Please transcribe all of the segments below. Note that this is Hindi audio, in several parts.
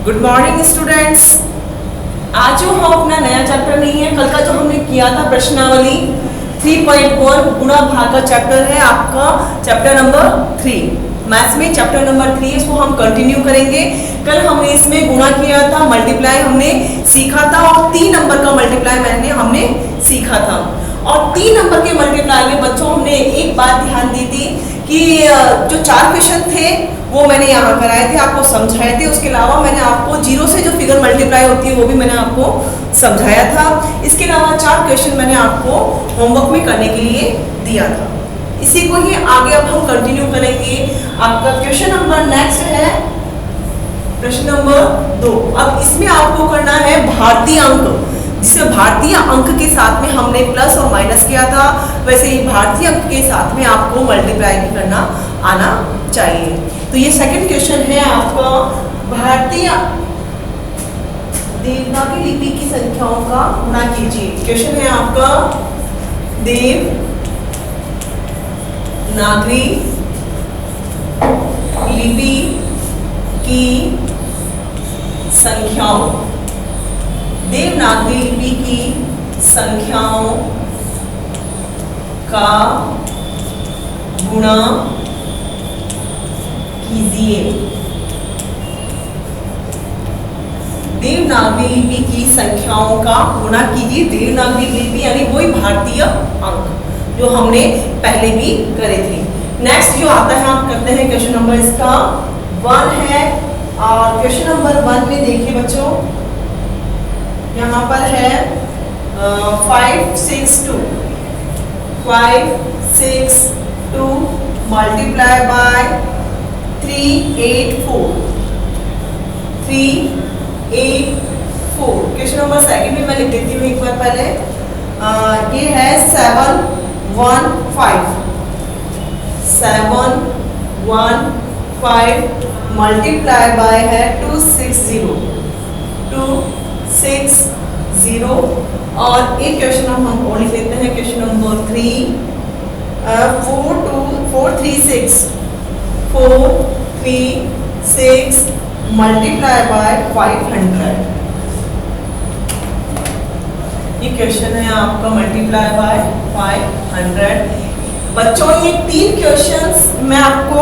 Good morning students. आज जो हम अपना नया चैप्टर नहीं है, कल का जो हमने किया था प्रश्नावली 3.1 गुणा भाग का चैप्टर है आपका चैप्टर नंबर 3 मैथ्स में चैप्टर नंबर 3 इसको हम कंटिन्यू करेंगे। कल हमने इसमें गुणा किया था, मल्टीप्लाई हमने सीखा था और 3 नंबर का मल्टीप्लाई हमने सीखा था। और 3 नंबर के मल्टीप्लाई में बच्चों हमने एक बात ध्यान दी थी कि जो 4 क्वेश्चन थे वो मैंने यहाँ कराए थे, आपको समझाए थे। उसके अलावा मैंने आपको जीरो से जो फिगर मल्टीप्लाई होती है वो भी मैंने आपको समझाया था। इसके अलावा 4 क्वेश्चन मैंने आपको होमवर्क में करने के लिए दिया था। इसी को ही आगे अब हम कंटिन्यू करेंगे। आपका क्वेश्चन नंबर नेक्स्ट है प्रश्न नंबर 2। अब इसमें आपको करना है भारतीय अंक, जिसमें भारतीय अंक के साथ में हमने प्लस और माइनस किया था, वैसे ही भारतीय अंक के साथ में आपको मल्टीप्लाई भी करना आना चाहिए। तो ये सेकंड क्वेश्चन है आपका, भारतीय देवनागरी लिपि की संख्याओं का गुणा कीजिए। क्वेश्चन है आपका देवनागरी लिपि की संख्याओं, देवनागरी लिपि की संख्याओं का गुणा कीजिए। देवनागरी लिपि की संख्याओं का गुणा कीजिए। देवनागरी लिपि यानी वही भारतीय अंक जो हमने पहले भी करे थे। नेक्स्ट जो आता है हम करते हैं क्वेश्चन नंबर इसका 1 है। और क्वेश्चन नंबर 1 में देखिए बच्चों, यहाँ पर है 562 multiply by 384। Question number second में मैं लिख देती हूँ एक बार पहले। ये है 715 मल्टीप्लाई बाय है 260। और एक क्वेश्चन हम और लिख लेते हैं, क्वेश्चन नंबर 3 436 मल्टीप्लाई बाय 500। ये क्वेश्चन है आपका मल्टीप्लाई बाय 500। बच्चों ये 3 क्वेश्चंस मैं आपको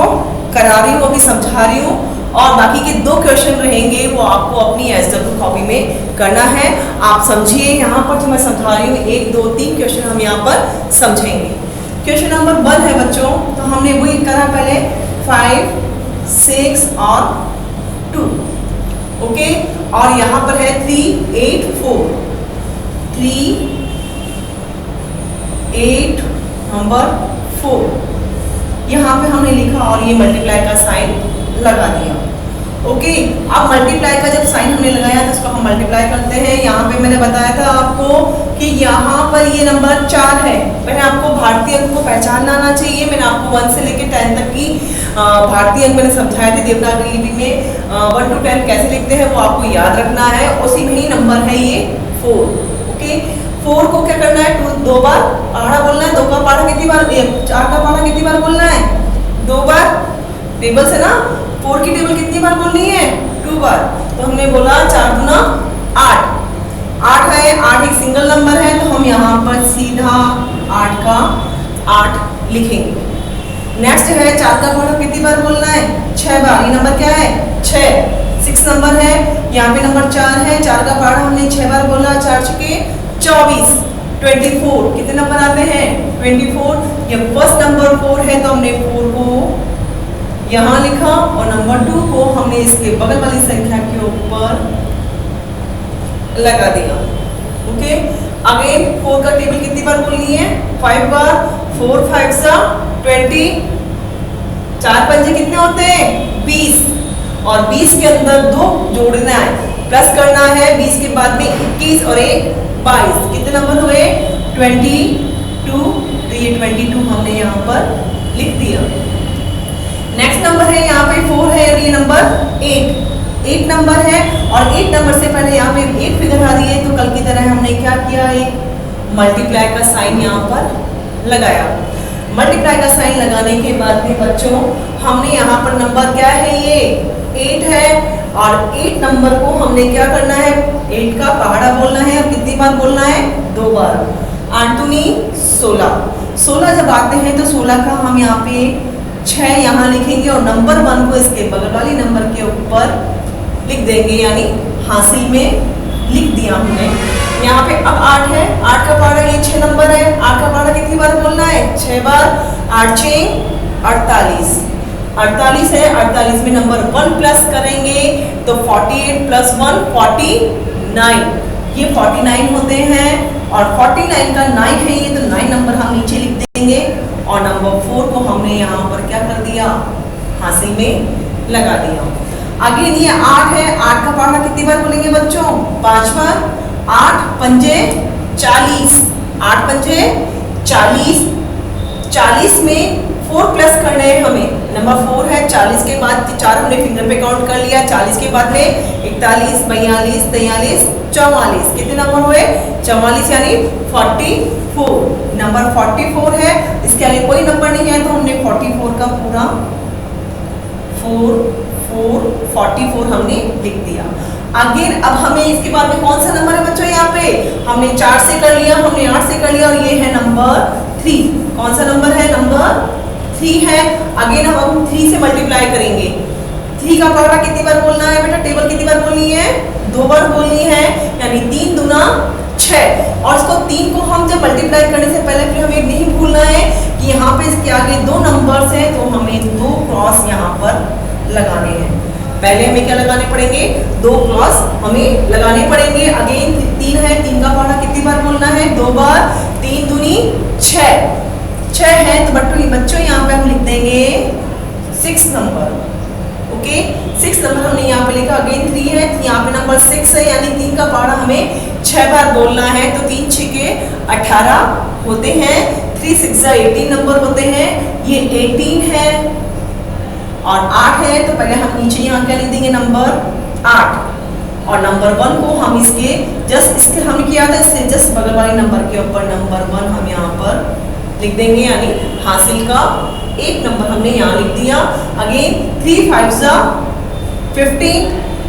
करा रही हूँ, अभी समझा रही हूँ, और बाकी के 2 क्वेश्चन रहेंगे वो आपको अपनी SW कॉपी में करना है। आप समझिए, यहाँ पर जो मैं समझा रही हूँ 1 2 3 क्वेश्चन हम यहाँ पर समझेंगे। क्वेश्चन नंबर 1 है बच्चों, तो हमने वही करा पहले 5 6 और 2, ओके। और यहाँ पर है 384 नंबर 4 यहाँ पे हमने लिखा और ये मल्टीप्लाई का साइन लगा दिया, ओके। अब मल्टीप्लाई का जब साइन हमने लगाया तो इसको हम मल्टीप्लाई करते हैं। यहाँ पे मैंने बताया था आपको कि यहाँ पर ये नंबर 4 है। मैंने आपको भारतीय अंक को पहचानना आना चाहिए। मैंने आपको 1 से लेकर 10 तक की भारतीय अंक मैंने समझाए थे। देवनागरी लिपि में 1 to 10 कैसे लिखते हैं वो आपको याद रखना है। उसी में ही नंबर है ये 4, ओके। 4 को क्या करना है, 2 बार पहाड़ा बोलना है। 2 का पहाड़ा कितनी बार, 4 का पहाड़ा कितनी बार बोलना है, 2 बार। टेबल से ना 4 की टेबल कितनी बार बोलनी है, 2 बार। तो हमने बोला 4 दूना 8 है। 8 एक सिंगल नंबर है, तो हम यहाँ पर सीधा 8 का 8 लिखेंगे। नेक्स्ट है 4 का पहाड़ा कितनी बार बोलना है, 6 बार। ये नंबर क्या है, 6 नंबर है। यहाँ पे नंबर 4 है, 4 का पहाड़ा हमने 6 बार बोला, 4 छके 24। 24 कितने नंबर आते हैं, 24। ये फर्स्ट नंबर 4 है, तो हमने 4 को यहाँ लिखा और नंबर 2 को हमने इसके बगल वाली संख्या के ऊपर लगा दिया, ओके। अगेन 4 का टेबल कितनी बार बोलनी है, 5 बार। 4 5 20, 4 पंजे कितने होते हैं, 20। और 20 के अंदर 2 जोड़ना है, प्लस करना है। 20 के बाद में 21 और 1 22। कितने नंबर हुए, 22। तो ये 22 हमने यहाँ पर लिख दिया। नेक्स्ट नंबर है यहाँ पे 4 है और ये नंबर 8 नंबर है। और 8 नंबर से पहले यहाँ पे 1 फिगर आ रही है, तो कल की तरह हमने क्या किया, एक मल्टीप्लाई का साइन यहाँ पर लगाया। मल्टीप्लाई का साइन लगाने के बाद में बच्चों हमने यहाँ पर नंबर क्या है, ये 8 है और 8 नंबर को हमने क्या करना है, 8 का पहाड़ा बोलना है और कितनी बार बोलना है, 2 बार। आंटोनी 16 जब आते हैं तो 16 का हम यहाँ पे 6 यहाँ लिखेंगे और नंबर 1 को इसके बगल वाली नंबर के ऊपर लिख देंगे, यानी हासिल में लिख दिया हमने। यहाँ पे अब 8 है, 8 का पहाड़ा ये 6 नंबर है, 8 का पहाड़ा कितनी बार बोलना है, 6 बार। 8 6 48 48 है, 48 में नंबर 1 प्लस करेंगे तो 48 प्लस 1 49, ये 49 होते हैं और 49 का 9 है ये, तो 9 नंबर हम नीचे लिख देंगे और नंबर 4 को हमने यहाँ पर क्या कर दिया, हासिल में लगा दिया। अगेन ये 8 है, 8 का पहाड़ा कितनी बार बोलेंगे बच्चों, 5 बार। 8 पंजे 40, 8 पंजे 40, 40 में 4 प्लस करना है हमें, नंबर 4 है। 40 के बाद 4 हमने फिंगर पे काउंट कर लिया, 40 के बाद में 41 42 43 44, कितने नंबर हुए, 44 यानी 44, नंबर 44 है। इसके आगे कोई नंबर नहीं है तो हमने 44 का पूरा 44 हमने लिख दिया। अगेन अब हमें इसके बाद में कौन सा नंबर है बच्चों, यहाँ पे हमने 4 से कर लिया, हमने 8 से कर लिया और ये है नंबर 3। कौन सा नंबर है, नंबर 3 है। अगेन अब हम 3 से मल्टीप्लाई करेंगे। 3 का पहाड़ा कितनी बार बोलना है बेटा, टेबल कितनी बार बोलनी है, 2 बार बोलनी है, यानी 3 दूना 6। और इसको 3 को हम जब मल्टीप्लाई करने से पहले फिर हमें नहीं भूलना है कि यहाँ पे इसके आगे 2 नंबर्स हैं तो हमें 2 क्रॉस यहाँ पर लगाने हैं। पहले हमें क्या लगाने पड़ेंगे, 2 क्रॉस हमें लगाने पड़ेंगे। अगेन 3 है, 3 का पहाड़ा कितनी बार बोलना है, 2 बार। 3 दूनी 6 है तो बच्चों यहाँ पे हम लिख देंगे 6 नंबर। ओके, 6 नंबर हमने यहाँ पे लिखा। अगेन 3 है, यहाँ पे नंबर 6 है, यानी 3 का पहाड़ा हमें 6 बार बोलना है तो 3 6 18 होते हैं। 3 6 18 नंबर होते हैं, ये 18 है। और 8 है तो पहले हम नीचे यहाँ क्या लिख देंगे, नंबर 8 और नंबर 1 को हम इसके इसके हमने किया था इससे जस्ट बगल वाले नंबर के ऊपर नंबर 1 हम यहाँ पर लिख देंगे, यानी हासिल का 1 नंबर हमने यहाँ लिख दिया। अगेन 3 5 15,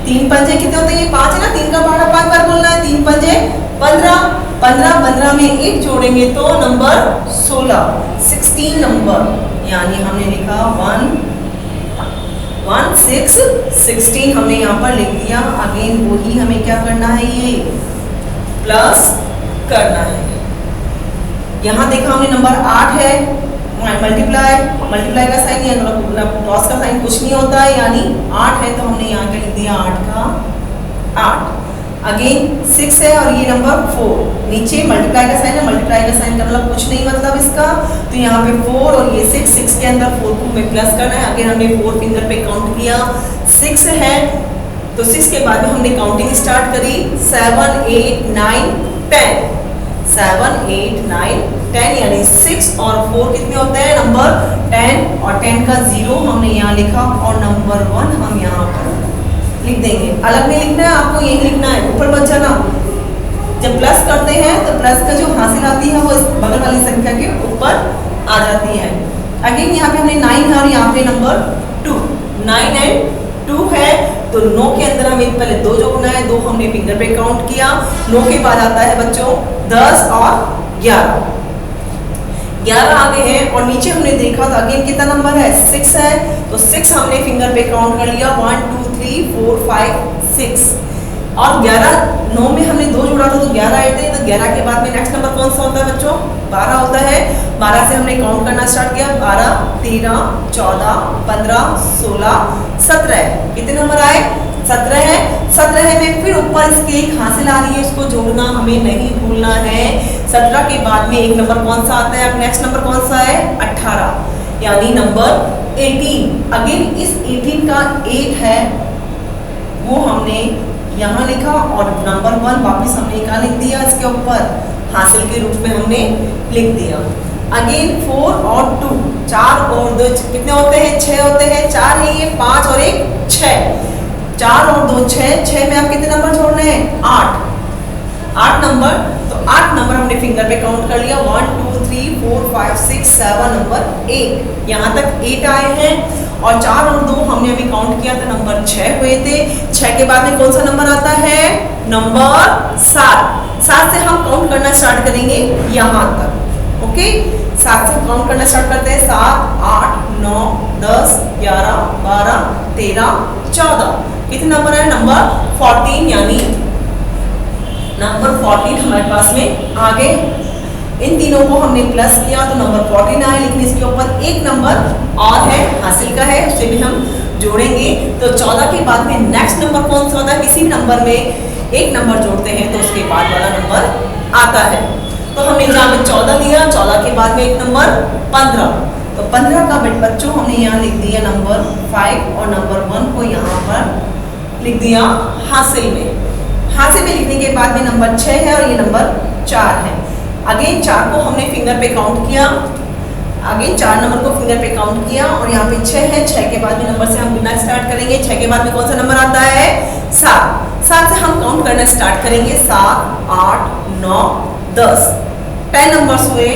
3 पंजे कितने होते हैं, 5 है ना, 3 का पहाड़ा 5 बार बोलना है, 3 पंजे 15, 15 में 1 जोड़ेंगे तो नंबर 16 नंबर, यानी हमने लिखा 1 6 16 हमने यहाँ पर लिख दिया। अगेन वही हमें क्या करना है, ये प्लस करना है। यहाँ देखा हमने नंबर 8 है, मल्टीप्लाई का साइन या क्रॉस का साइन कुछ नहीं होता है, यानी 8 है तो हमने यहाँ क्या लिख दिया, 8 का 8। अगेन 6 है और ये नंबर 4, नीचे मल्टीप्लाई का साइन है, मल्टीप्लाई का साइन का मतलब कुछ नहीं मतलब इसका, तो यहाँ पे 4 और ये 6 के अंदर 4 को हमें प्लस करना है। अगेन हमने 4 फिंगर पे काउंट किया, 6 है तो 6 के बाद में हमने काउंटिंग स्टार्ट करी, 7 8 9 10, 7 8 9 10, यानी 6 और 4 कितने होते हैं, नंबर 10 और 10 का 0 हमने यहाँ लिखा और नंबर 1 हम यहाँ पर लिख देंगे। अलग नहीं लिखना है आपको, यही लिखना है, ऊपर मत जाना। जब प्लस करते हैं तो प्लस का जो हासिल आती है वो इस बगल वाली संख्या के ऊपर आ जाती है। अगेन यहाँ पे हमने 9 है और यहाँ पे नंबर 2, 9 एंड 2 है तो 9 के अंदर हमें पहले 2 जोड़ना है, 2 हमने फिंगर पे काउंट किया। 9 के बाद आता है बच्चों 10 और 11 आगे हैं और नीचे हमने देखा था अगेन कितना नंबर है, 6 है तो 6 हमने फिंगर पे काउंट कर लिया, 1 2 3 4 5 6 और 9 में हमने 2 जोड़ा था तो 11 आए थे, तो 11 के बाद में नेक्स्ट नंबर कौन सा होता है बच्चों, 12 होता है। 12 से हमने काउंट करना स्टार्ट किया, 12 13 14 15 16 17, कितने नंबर आए, 17 है। 17 में फिर ऊपर इसके एक हासिल आ रही है, उसको जोड़ना हमें नहीं भूलना है। 17 के बाद में एक नंबर कौन सा आता है, अब नेक्स्ट नंबर कौन सा है, 18, यानी नंबर 18। अगेन इस 18 का 8 है वो हमने यहाँ लिखा और नंबर 1 वापस हमने क्या लिख दिया, इसके ऊपर हासिल के रूप में हमने लिख दिया। अगेन 4 और 2, 4 और 2 कितने होते हैं, 6 होते हैं, 4 है ये, 5 और 1 6, 4 और 2 6 में आप कितने नंबर छोड़ने हैं, 8 नंबर, तो 8 नंबर हमने फिंगर पे काउंट कर लिया, 1 2 3 4 5 6 7 नंबर 8, यहाँ तक 8 आए हैं। और 4 और 2 हमने अभी काउंट किया था नंबर 6 हुए थे। 6 के बाद में कौन सा नंबर आता है? नंबर 7। 7 से हम काउंट करना स्टार्ट करेंगे यहाँ तक। ओके, 7 से काउंट करना स्टार्ट करते हैं। 7, 8, 9, 10, 11, 12, 13, 14। कितने नंबर है? नंबर 14, यानी नंबर 14 हमारे पास में आ गए। इन तीनों को हमने प्लस किया तो नंबर 14 आए, लेकिन इसके ऊपर एक नंबर और है, हासिल का है, उसे भी हम जोड़ेंगे। तो 14 के बाद में नेक्स्ट नंबर कौन सा होता है? किसी भी नंबर में एक नंबर जोड़ते हैं तो उसके बाद वाला नंबर आता है। तो हमने यहाँ पे 14 लिया, 14 के बाद में एक नंबर 15। तो 15 का बच्चों हमने यहाँ लिख दिया नंबर 5 और नंबर 1 को यहाँ पर लिख दिया हासिल में। हासिल में लिखने के बाद में नंबर 6 है और ये नंबर 4 है। अगेन 4 को हमने फिंगर पे काउंट किया, अगेन 4 नंबर को फिंगर पे काउंट किया और यहाँ पे 6 है। 6 के बाद में नंबर से हम गिनना स्टार्ट करेंगे। 6 के बाद में कौन सा नंबर आता है? 7। 7 से हम काउंट करना स्टार्ट करेंगे। 7, 8, 9, 10। 10 नंबर्स हुए।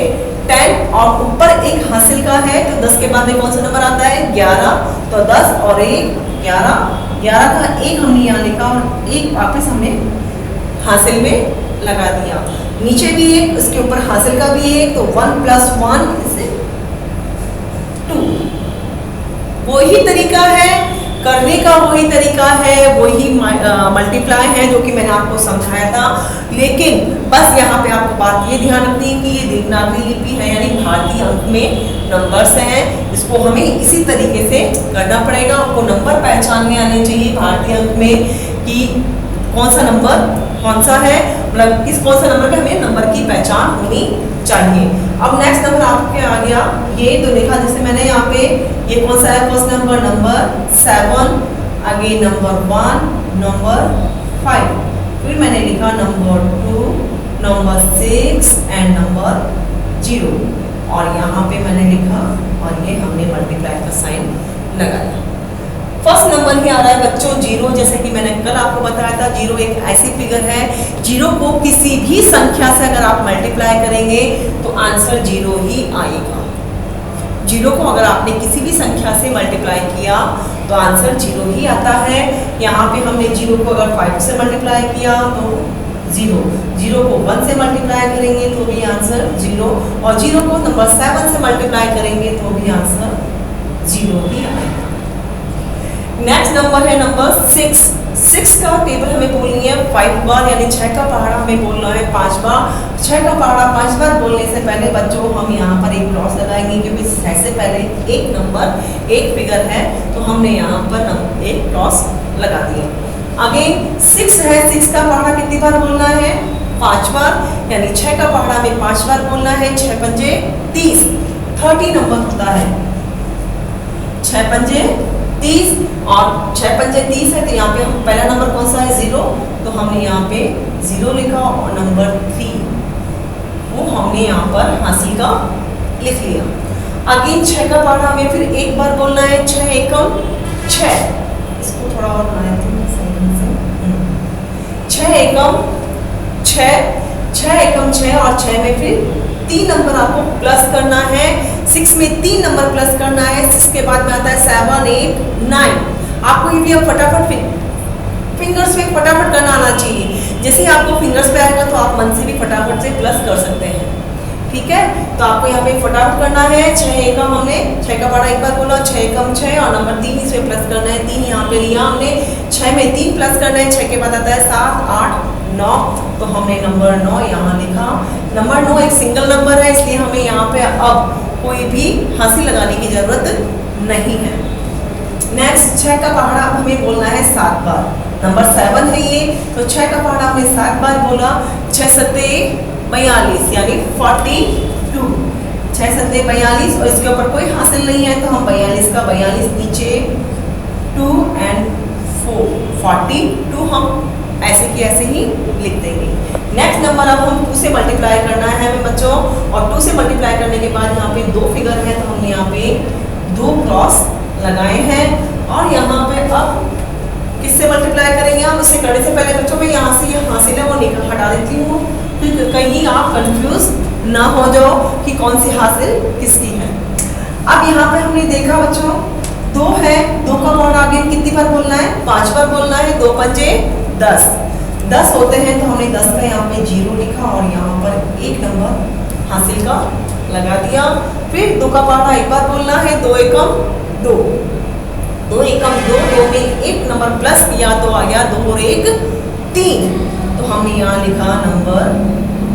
10 और ऊपर एक हासिल का है तो 10 के बाद में कौन सा नंबर आता है? 11। तो 10 और 1 11। 11 का एक हमने यहाँ लिखा और एक वापस हमने हासिल में लगा दिया। नीचे भी एक, उसके ऊपर हासिल का भी एक, तो 1 + 1 इज 2। वही तरीका है करने का, वही तरीका है, वही मल्टीप्लाई है जो कि मैंने आपको समझाया था। लेकिन बस यहाँ पे आपको बात ये ध्यान रखनी है कि ये देवनागरी लिपि है, यानी भारतीय अंक में नंबर्स हैं। इसको हमें इसी तरीके से करना पड़ेगा। आपको नंबर पहचान में आने चाहिए भारतीय अंक में कि कौन सा नंबर कौन सा है, मतलब इस कौन सा नंबर पे हमें नंबर की पहचान होनी चाहिए। अब नेक्स्ट नंबर आपके आ गया, ये तो देखा जैसे मैंने यहाँ पे, ये कौन सा है? फर्स्ट नंबर नंबर 7, आगे नंबर 1, नंबर 5, फिर मैंने लिखा नंबर 2, नंबर 6 एंड नंबर 0 और यहाँ पे मैंने लिखा और ये हमने मल्टीप्लाई का साइन लगाया। फर्स्ट नंबर ही आ रहा है बच्चों 0। जैसे कि मैंने कल आपको बताया था, 0 एक ऐसी फिगर है, 0 को किसी भी संख्या से अगर आप मल्टीप्लाई करेंगे तो आंसर 0 ही आएगा। 0 को अगर आपने किसी भी संख्या से मल्टीप्लाई किया तो आंसर 0 ही आता है। यहाँ पे हमने 0 को अगर 5 से मल्टीप्लाई किया तो 0, 0 को 1 से मल्टीप्लाई करेंगे तो भी आंसर 0 और 0 को नंबर 7 से मल्टीप्लाई करेंगे तो भी आंसर 0 ही आएगा। नेक्स्ट नंबर है नंबर 6। 6 का टेबल हमें बोलनी है 5 बार, यानी 6 का पहाड़ा हमें बोलना है 5 बार। 6 का पहाड़ा 5 बार बोलने से पहले बच्चों हम यहाँ पर एक क्रॉस लगाएंगे, क्योंकि 6 से पहले एक नंबर एक फिगर है तो हमने यहाँ पर एक क्रॉस लगा दिया। अगेन 6 है, 6 का पहाड़ा कितनी बार बोलना है? 5 बार, यानी 6 का पहाड़ा हमें 5 बार बोलना है। 6 पंजे 30, 30 नंबर होता है। 6 पंजे 30 और 6 पंजे 30 है तो यहाँ पे हम पहला नंबर कौन सा है? 0, तो हमने यहाँ पे 0 लिखा और नंबर 3 वो हमने यहाँ पर हासिल का लिख लिया। अगेन 6 का पहाड़ा हमें फिर एक बार बोलना है। 6 एकम 6, इसको थोड़ा और बनाए थे 6 एकम 6, 6 एकम 6 और 6 में फिर 3 नंबर आपको प्लस करना है। 6 में 3 नंबर प्लस करना है। 6 के बाद में आता है 7, 8, 9। आपको ये भी अब फटाफट फिंगर्स में फटाफट करना आना चाहिए। जैसे ही आपको फिंगर्स पे आएगा तो आप मन से भी फटाफट से प्लस कर सकते हैं। ठीक है, तो आपको यहाँ पे फटाफट करना है। 6 एकम हमने 6 का पहाड़ा एक बार बोला, 6 एकम 6 और नंबर 3 इसमें प्लस करना है। 3 यहाँ पे लिया हमने। 6 में 3 प्लस करना है। 6 के बाद आता है 7, 8, 9, तो हमने नंबर 9 यहाँ लिखा। नंबर 9 एक सिंगल नंबर है, इसलिए हमें यहाँ पे अब कोई भी हासिल लगाने की जरूरत नहीं है। नेक्स्ट 6 का पहाड़ा अब हमें बोलना है 7 बार। नंबर 7 है ये, तो 6 का पहाड़ा हमने 7 बार बोला। 6 सत्ते 42 यानी 42। 6 सत्ते 42 और इसके ऊपर कोई हासिल नहीं है तो हम 42 का 42 नीचे 2 एंड 4 42 हम ऐसे की ऐसे ही लिख देंगे। नेक्स्ट नंबर अब हम 2 से मल्टीप्लाई करना है हमें बच्चों, और 2 से मल्टीप्लाई करने के बाद यहाँ पे 2 फिगर है तो हमने यहाँ पे 2 क्रॉस लगाए हैं। और यहाँ पे अब किससे मल्टीप्लाई करेंगे हम? उससे करने से पहले बच्चों मैं यहाँ से ये हासिल है वो निकाल हटा देती हूँ, क्योंकि कहीं आप कंफ्यूज ना हो जाओ कि कौन सी हासिल किसकी है। अब यहाँ पे हमने देखा बच्चों 2 है, 2 का पावर आगे कितनी बार बोलना है? 5 बार बोलना है। 2 पंजे 10, 10 होते हैं तो हमने 10 का यहाँ पे 0 लिखा और यहाँ पर 1 नंबर हासिल का लगा दिया। फिर 2 का पावर एक बार बोलना है, 2 एकम 2, 2 एकम 2, 2 में 1 नंबर प्लस किया तो आ गया 2 और 1 3, तो हमने यहाँ लिखा नंबर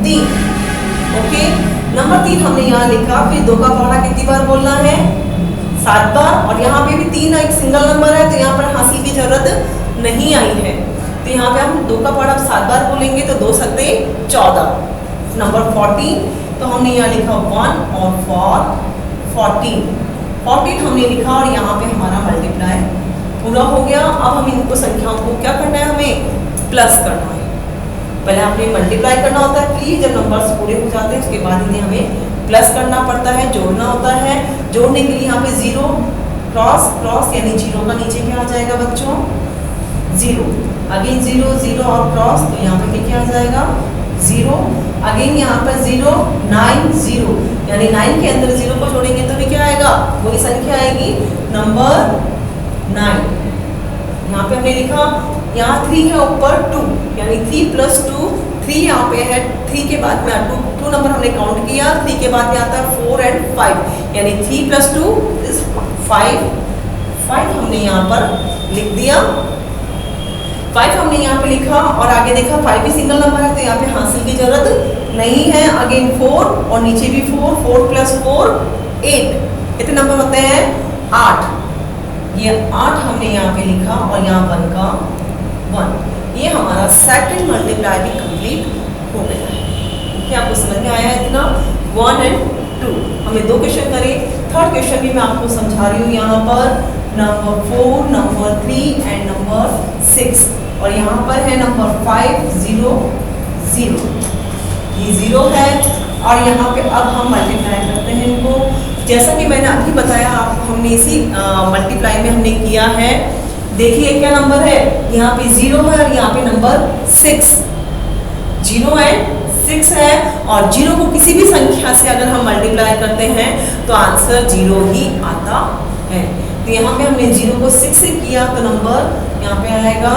3। ओके, नंबर 3 हमने यहाँ लिखा। फिर 2 का पावर कितनी बार बोलना है? 7 बार, और यहाँ पे भी 3 एक सिंगल नंबर है तो यहाँ पर हासिल की जरूरत नहीं आई है, तो यहाँ पे हम 2 का पावर 7 बार बोलेंगे तो 2 सत्ते 14, नंबर 14, तो हमने यहाँ लिखा 1 और 4 14, 14 हमने लिखा और यहाँ पे हमारा मल्टीप्लाई पूरा हो गया। अब हम इनको संख्याओं को क्या करना है? हमें प्लस करना है। पहले हमें मल्टीप्लाई करना होता है, प्लीज जब नंबर्स पूरे हो जाते हैं उसके बाद इन्हें हमें प्लस करना पड़ता है, जोड़ना होता है। जोड़ने के लिए यहाँ पे 0 क्रॉस क्रॉस यानी 0 का नीचे क्या आ जाएगा बच्चों? 0, अगेन 0 0 और क्रॉस, तो यहाँ पे क्या आ जाएगा? 0, अगेन यहाँ पर 0 9 0 यानी 9 के अंदर 0 को जोड़ेंगे तो भी क्या आएगा? वही संख्या आएगी, नंबर 9। यहाँ पे हमने लिखा, यहाँ 3 है ऊपर 2 यानी 3 + 2, 3 यहाँ पे है, 3 के बाद में 2 नंबर हमने काउंट किया, 3 के बाद में आता है 4 और 5 यानी 3 + 2 इज 5, 5 हमने यहाँ पर लिख दिया। 5 हमने यहाँ पे लिखा और आगे देखा 5 भी सिंगल नंबर है तो यहाँ पे हासिल की जरूरत नहीं है। अगेन 4 और नीचे भी 4, 4 + 4 8, कितने नंबर होते हैं? 8, ये 8 हमने यहाँ पे लिखा और यहाँ 1 का 1, ये हमारा सेकंड मल्टीप्लाई भी कंप्लीट हो गया है। क्या आपको समझ में आया है इतना? 1 और 2 हमने 2 क्वेश्चन करे, थर्ड क्वेश्चन भी मैं आपको समझा रही हूँ यहाँ पर, नंबर 4, नंबर 3 एंड नंबर 6, और यहाँ पर है नंबर 5 0 0, ये 0 है और यहाँ पे अब हम मल्टीप्लाई करते हैं इनको। जैसा कि मैंने अभी बताया आप, हमने इसी मल्टीप्लाई में हमने किया है। देखिए क्या नंबर है, यहाँ पे 0 है और यहाँ पे नंबर 6, 0 एंड 6 है, और 0 को किसी भी संख्या से अगर हम मल्टीप्लाई करते हैं तो आंसर 0 ही आता है। तो यहाँ पे हमने 0 को 6 से किया तो नंबर यहाँ पे आएगा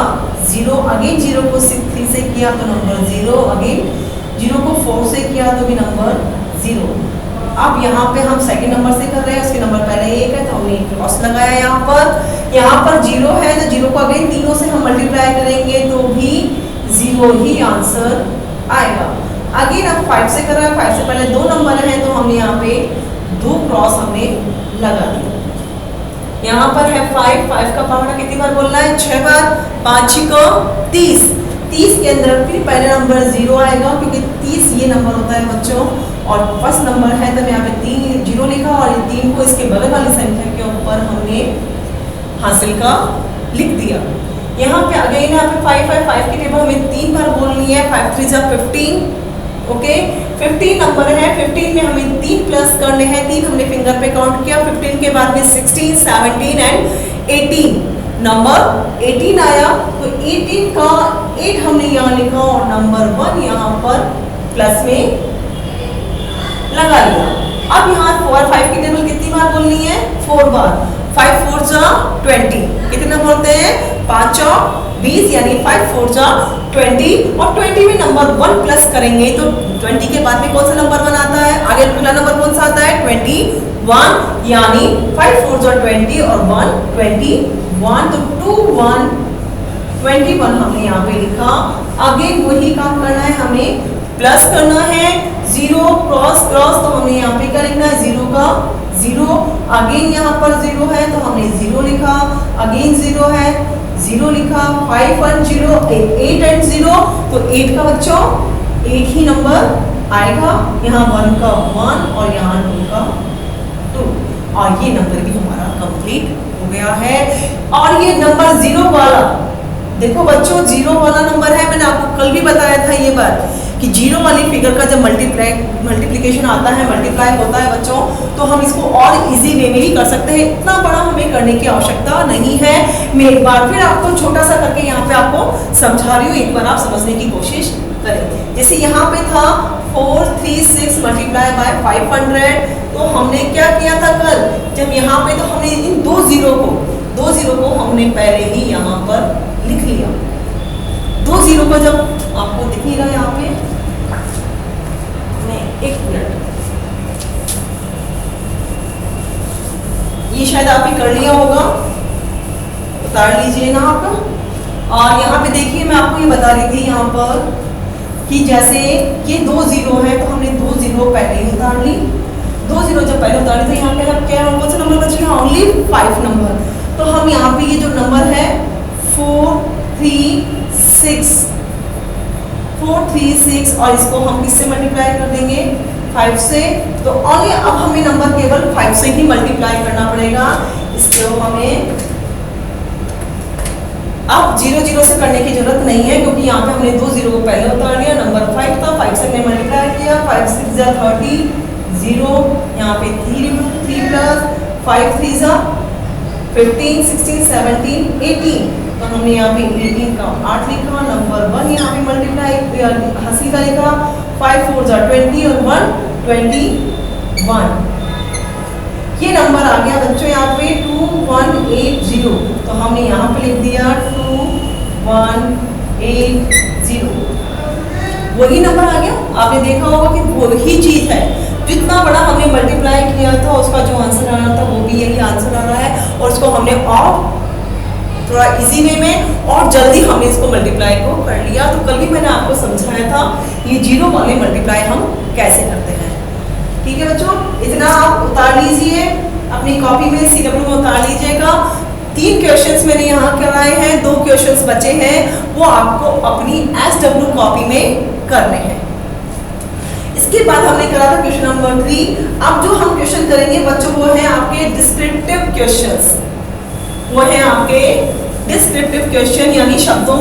0, अगेन 0 को 3 से किया तो नंबर 0, अगेन 0 को 4 से किया तो भी नंबर 0। अब यहाँ पे हम सेकंड नंबर से कर रहे हैं, उसके नंबर पहले 1 है तो हमने क्रॉस लगाया यहाँ पर 0 है तो 0 को अगेन तीनों से हम मल्टीप्लाई करेंगे तो भी 0 ही आंसर आएगा। अगेन अब 5 से कर रहा है, 5 से पहले 2 नंबर हैं तो हमने यहाँ पे 2 क्रॉस हमने लगा दिया। यहाँ पर है 5, 5 का पावर कितनी बार बोलना है? 6 बार, 5 को 30, 30 के अंदर फिर पहले नंबर 0 आएगा क्योंकि 30 ये नंबर होता है बच्चों, और फर्स्ट नंबर है तो यहाँ पे 3 0 लिखा और 3 को इसके बगल वाली संख्या के ऊपर हमने हासिल का लिख दिया। यहाँ पे अगेन यहाँ पे 5 5 5 की टेबल हमें 3 बार बोलनी है, 5 3 जा 15, ओके 15 नंबर है, 15 में हमें 3 प्लस करने हैं, 3 हमने फिंगर पे काउंट किया, 15 के बाद में 16 17 एंड 18, नंबर 18 आया तो 18 का 8 हमने यहाँ लिखा और नंबर 1 यहाँ पर प्लस में लगा लिया। अब यहाँ 4 5 की टेबल कितनी बार बोलनी है? 4 बार, 5 4 जा 20, कितने नंबर होते हैं? 5 चौक 20 यानी 5 4 जा 20, और 20 में नंबर 1 प्लस करेंगे तो 20 के बाद में कौन सा नंबर 1 आता है? आगे अगला नंबर कौन सा आता है? 21, यानी 5 4 जा 20 और 1 21, तो 2 1 21 हमने यहाँ पे लिखा। अगेन वही काम करना है, हमें प्लस करना है, 0 क्रॉस क्रॉस तो हमने यहाँ पे क्या लिखना है? 0 का 0, अगेन यहाँ पर 0 है तो हमने 0 लिखा, अगेन 0 है 0 लिखा, 5 1 0 8 एंड 0, तो 8 का बच्चों 8 ही नंबर आएगा, यहाँ 1 का 1 और यहाँ 2 का 2, और ये नंबर भी हमारा कंप्लीट हो गया है। और ये नंबर 0 वाला देखो बच्चों, 0 वाला नंबर है, मैंने आपको कल भी बताया था ये बात कि 0 वाली फिगर का जब मल्टीप्लिकेशन आता है, मल्टीप्लाई होता है बच्चों, तो हम इसको और इजी वे में ही कर सकते हैं, इतना बड़ा हमें करने की आवश्यकता नहीं है। मैं एक बार फिर आपको छोटा सा करके यहाँ पे आपको समझा रही हूँ, एक बार आप समझने की कोशिश करें। जैसे यहाँ पे था 4 3 6 मल्टीप्लाई बाय 500, तो हमने क्या किया था कल, जब यहाँ पे तो हमने इन दो जीरो को हमने पहले ही यहाँ पर लिख लिया। दो जीरो को जब आपको दिखेगा यहाँ पे, नहीं एक मिनट, ये शायद आपने कर लिया होगा, उतार लीजिए ना आप। और यहाँ पे देखिए मैं आपको ये बता रही थी यहाँ पर कि जैसे ये दो जीरो है तो हमने दो जीरो पहले ही उतार ली। दो जीरो जब पहले उतारी तो यहाँ पे अब क्या कौन सा नंबर बच गया, ओनली 5 नंबर। तो हम यहाँ पे ये जो नंबर है 436 और इसको हम किससे मल्टीप्लाई कर देंगे, 5 से। तो ओनली अब हमें नंबर केवल 5 से ही मल्टीप्लाई करना पड़ेगा। इसको हमें अब 0 0 से करने की जरूरत नहीं है, क्योंकि यहाँ पे हमने दो जीरो को पहले उतार लिया, नंबर 5 था, 5 से हमने मल्टीप्लाई किया, 5 6 जा 30, 0 यहाँ पे 3 प्लस 5 3 जा 15 16 17 18, तो हमने यहाँ पे 18 का 8 लिखा, नंबर 1 यहाँ पे मल्टीप्लाई हंसी का लिखा, 5 4 जा 20 और 1 21। ये नंबर आ गया बच्चों यहाँ पे 2180, तो हमने यहाँ पे लिख दिया 2180, वही नंबर आ गया। आपने देखा होगा कि वही चीज है, जितना बड़ा हमने मल्टीप्लाई किया था उसका जो आंसर आ रहा था वो भी यही आंसर आ रहा है, और उसको हमने और थोड़ा इजी वे में और जल्दी हमने इसको मल्टीप्लाई को कर लिया। तो कल भी मैंने आपको समझाया था ये जीरो वाले मल्टीप्लाई हम कैसे करते हैं। ठीक है बच्चों, इतना आप उतार लीजिए अपनी कॉपी में, CW में उतार लीजिएगा। 3 क्वेश्चंस मैंने यहाँ कराए हैं, 2 क्वेश्चंस बचे हैं, वो आपको अपनी SW कॉपी में करने हैं। इसके बाद हमने करा था क्वेश्चन नंबर 3। अब जो हम क्वेश्चन करेंगे बच्चों वो है आपके डिस्क्रिप्टिव क्वेश्चंस, वो है आपके डिस्क्रिप्टिव क्वेश्चन, यानी शब्दों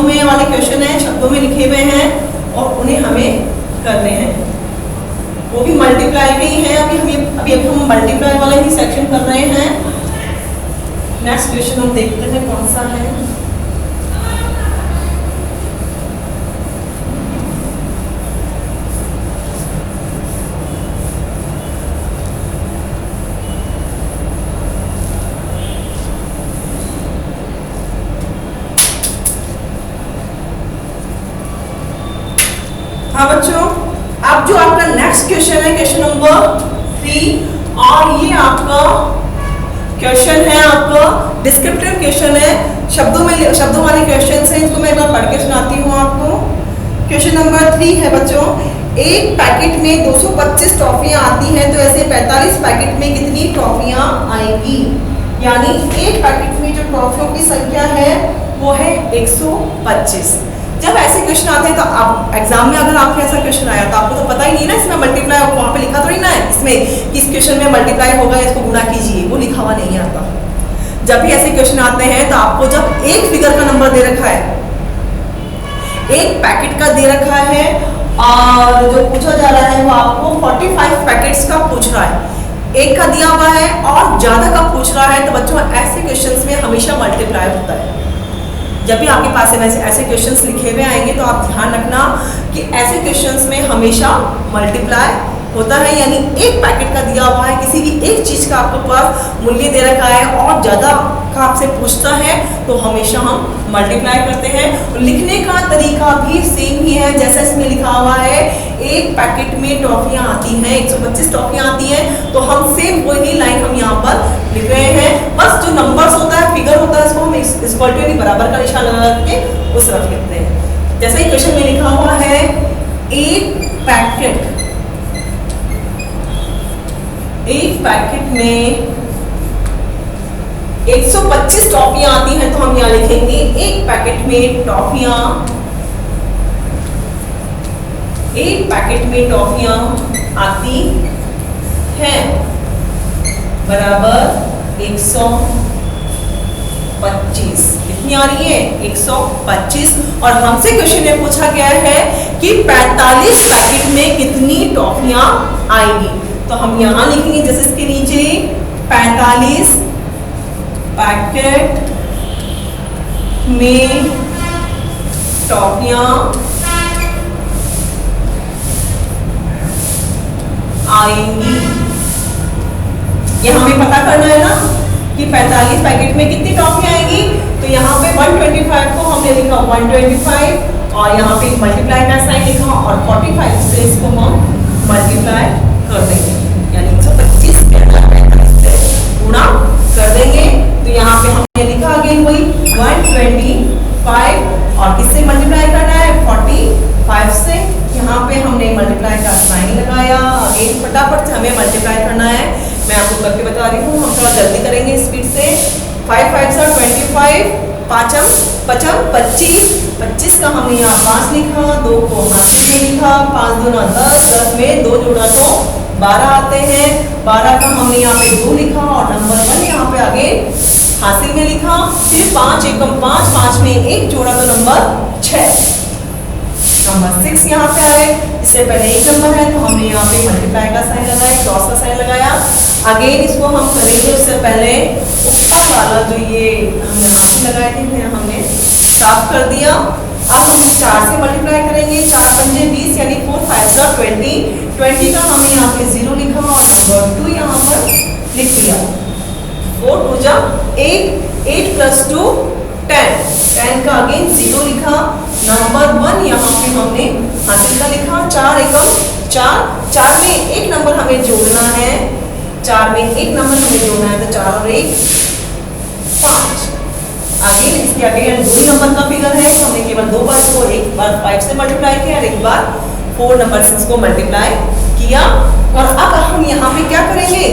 में वाले क्वेश्चन है, शब्दों में लिखे हुए हैं और उन्हें हमें करने हैं। वो भी मल्टीप्लाई के ही है, अभी हम मल्टीप्लाई वाला ही सेक्शन कर रहे हैं। नेक्स्ट क्वेश्चन हम देखते हैं कौन सा है। हाँ बच्चों, अब जो आपका नेक्स्ट क्वेश्चन है क्वेश्चन नंबर 3, और ये आपका क्वेश्चन है आपका डिस्क्रिप्टिव क्वेश्चन है, शब्दों वाले क्वेश्चन है। इसको मैं एक बार पढ़ के सुनाती हूँ आपको। क्वेश्चन नंबर 3 है बच्चों, एक पैकेट में 225 टॉफियां आती हैं, तो ऐसे 45 पैकेट में कितनी टॉफियां आएंगी। यानी एक पैकेट में जो टॉफियों की संख्या है वो है 125। जब ऐसे क्वेश्चन आते हैं तो आप एग्जाम में अगर आपके ऐसा क्वेश्चन आया तो आपको तो पता ही नहीं ना, इसमें मल्टीप्लाई वहाँ पे लिखा थोड़ी ना है इसमें कि इस क्वेश्चन में मल्टीप्लाई होगा, इसको गुणा कीजिए, वो लिखा हुआ नहीं आता। जब भी ऐसे क्वेश्चन आते हैं तो आपको जब एक फिगर का नंबर दे रखा है, एक पैकेट का दे रखा है, और जो पूछा जा रहा है वो आपको 45 पैकेट्स का पूछ रहा है, एक का दिया हुआ है और ज्यादा का पूछ रहा है, तो बच्चों ऐसे क्वेश्चंस में हमेशा मल्टीप्लाई होता है। जब भी आपके पास ऐसे क्वेश्चंस लिखे हुए आएंगे तो आप ध्यान रखना कि ऐसे क्वेश्चंस में हमेशा मल्टीप्लाई होता है। यानी एक पैकेट का दिया हुआ है, किसी भी एक चीज का आपके पास मूल्य दे रखा है और ज्यादा का आपसे पूछता है तो हमेशा हम मल्टीप्लाई करते हैं। लिखने का तरीका भी सेम ही है, जैसा इसमें लिखा हुआ है एक पैकेट में टॉफियां आती हैं, 125 टॉफियां आती हैं, तो हम सेम वही लाइन हम यहाँ पर लिख रहे हैं। बस जो नंबर्स होता है, फिगर होता है, इसको हम इक्वल टू बराबर का निशान लगा के उस तरफ लिखते हैं। जैसा ही क्वेश्चन में लिखा हुआ है एक पैकेट में 125 टॉफियां आती हैं, तो हम यहाँ लिखेंगे एक पैकेट में टॉफियां आती हैं बराबर 125। कितनी आ रही है? 125। और हमसे क्वेश्चन में पूछा गया है कि 45 पैकेट में कितनी टॉफियां आएगी, तो हम यहां लिखेंगे जैसे इसके नीचे 45 पैकेट में टॉफियां आएंगी। ये हमें पता करना है ना कि 45 पैकेट में कितनी टॉफी आएगी। तो यहाँ पे 125 को हमने लिखा 125 और यहाँ पे मल्टीप्लाई का साइन लिखा और 45 से इसको हम मल्टीप्लाई कर देंगे, यानी 125 से गुणा कर देंगे। तो यहाँ पे हमने लिखा अगेन वही 125 और किससे मल्टीप्लाई करना है 45 से। यहाँ पे हमने मल्टीप्लाई का साइन लगाया, अगेन फटाफट से हमें मल्टीप्लाई करना है। मैं आपको करके बता रही हूँ, हम थोड़ा जल्दी करेंगे स्पीड से। 5 5 से 25, 5 5 25, 25 का हमने यहाँ 5 लिखा, 2 को हाथ में लिखा, 5 दूना 10, 10 में 2 जोड़ा तो 12 आते हैं, 12 का हमने यहाँ पे 2 लिखा और नंबर 1 यहाँ पे आगे हासिल में लिखा। फिर 5 एकम 5, 5 में 1 जोड़ा तो नंबर 6, नंबर 6 यहाँ पे आए। इससे पहले एक नंबर है तो हमने यहाँ पे मल्टीप्लाई का साइन लगाया, क्रॉस का साइन लगाया। अगेन इसको हम करेंगे, उससे पहले ऊपर वाला जो ये हमने हासिल लगाए थे हमने साफ कर दिया। अब हम 4 से मल्टीप्लाई करेंगे, 4 पंजे 20 यानी 4 5 से 20, 20 का हमने यहाँ पे 0 लिखा और नंबर 2 यहाँ पर लिख दिया। 4 2 जा 8, 8 प्लस 2 10, 10 का अगेन 0 लिखा, नंबर 1 यहाँ पे हमने हासिल का लिखा। 4 एकम 4, 4 में एक नंबर हमें जोड़ना है, 4 में एक नंबर हमें जोड़ना है तो 4 और 1 5। आगे इसके आगे 2 नंबर का फिगर है तो हमने केवल 2 बार इसको, एक बार 5 से मल्टीप्लाई किया और एक बार 4 नंबर 6 को मल्टीप्लाई किया। और अब हम यहाँ पे क्या करेंगे,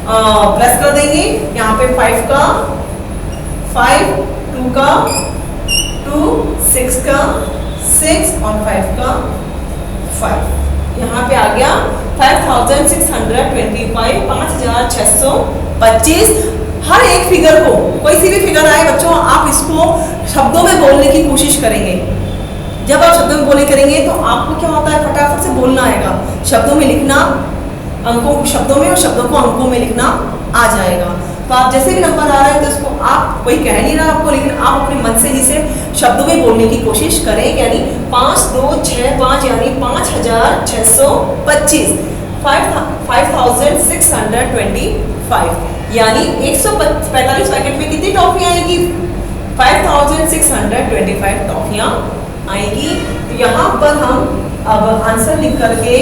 प्लस कर देंगे। यहाँ पे 5 का 5, 2 का 2, 6 का 6 और 5 का 5। यहाँ पे आ गया 5625, 5625। हर एक फिगर को, कोई सी भी फिगर आए बच्चों, आप इसको शब्दों में बोलने की कोशिश करेंगे। जब आप शब्दों में बोले करेंगे तो आपको क्या होता है, फटाफट से बोलना आएगा। शब्दों में लिखना, अंकों शब्दों में और शब्दों को अंकों में लिखना आ जाएगा। तो आप जैसे भी नंबर आ रहा है तो इसको आप, कोई कह नहीं रहा आपको, लेकिन आप अपने मन से इसे शब्दों में बोलने की कोशिश करें। यानी 5 2 6 5 यानी 5625, 5625 यानी 145 पैकेट में कितनी टॉफियाँ आएगी, 5625 टॉफियाँ आएगी। तो यहाँ पर हम अब आंसर लिख करके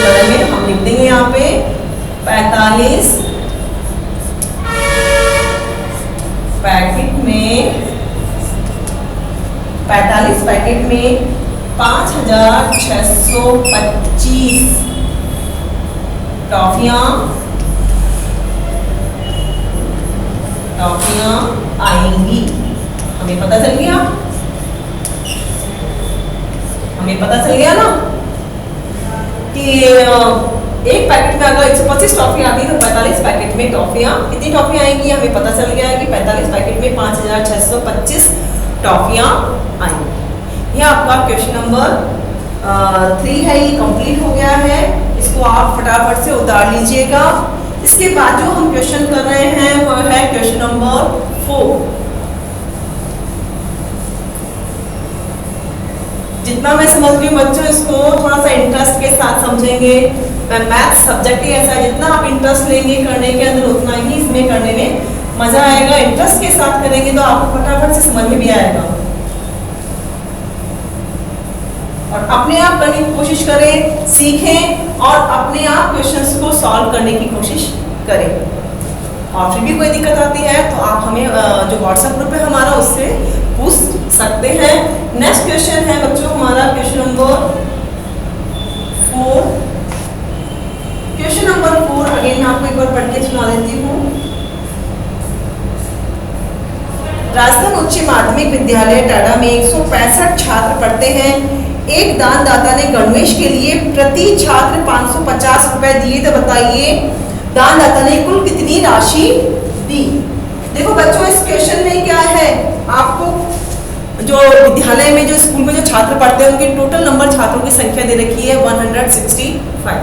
में हम लिख देंगे यहाँ पे 45 पैकेट में 5625 टॉफियाँ आएंगी। हमें पता चल गया, ना कि एक पैकेट में अगर 125 टॉफी आती है तो 45 पैकेट में टॉफियाँ कितनी टॉफियाँ आएंगी, हमें पता चल गया है कि 45 पैकेट में 5625 टॉफियाँ आएंगी। यह आपका क्वेश्चन नंबर 3 है, ये कंप्लीट हो गया है। इसको आप फटाफट से उतार लीजिएगा। इसके बाद जो हम क्वेश्चन कर रहे हैं वो है क्वेश्चन नंबर 4। जितना मैं समझ रही हूँ बच्चों, इसको थोड़ा सा इंटरेस्ट के साथ समझेंगे। मैथ्स सब्जेक्ट ही ऐसा है, जितना आप इंटरेस्ट लेंगे करने के अंदर उतना ही इसमें करने में मजा आएगा। इंटरेस्ट के साथ करेंगे तो आपको फटाफट से समझ में भी आएगा। और अपने आप करने की कोशिश करें, सीखें और अपने आप क्वेश्चंस को सॉल्व करने की कोशिश करें। और फिर भी कोई दिक्कत आती है तो आप हमें जो व्हाट्सएप ग्रुप है हमारा, उससे पूछ सकते हैं। नेक्स्ट क्वेश्चन है बच्चों हमारा question number 4। Question number 4 again मैं आपको एक बार पढ़ के सुना देती हूँ। राजस्थान उच्च माध्यमिक विद्यालय टाडा में 165 छात्र पढ़ते हैं। एक दानदाता ने गणवेश के लिए प्रति छात्र 550 रुपए दिए, तो बताइए दानदाता ने कुल कितनी राशि दी। देखो बच्चों, इस क्वेश्चन में क्या है, आपको जो विद्यालय में, जो स्कूल में जो छात्र पढ़ते हैं उनके टोटल नंबर छात्रों की संख्या दे रखी है 165,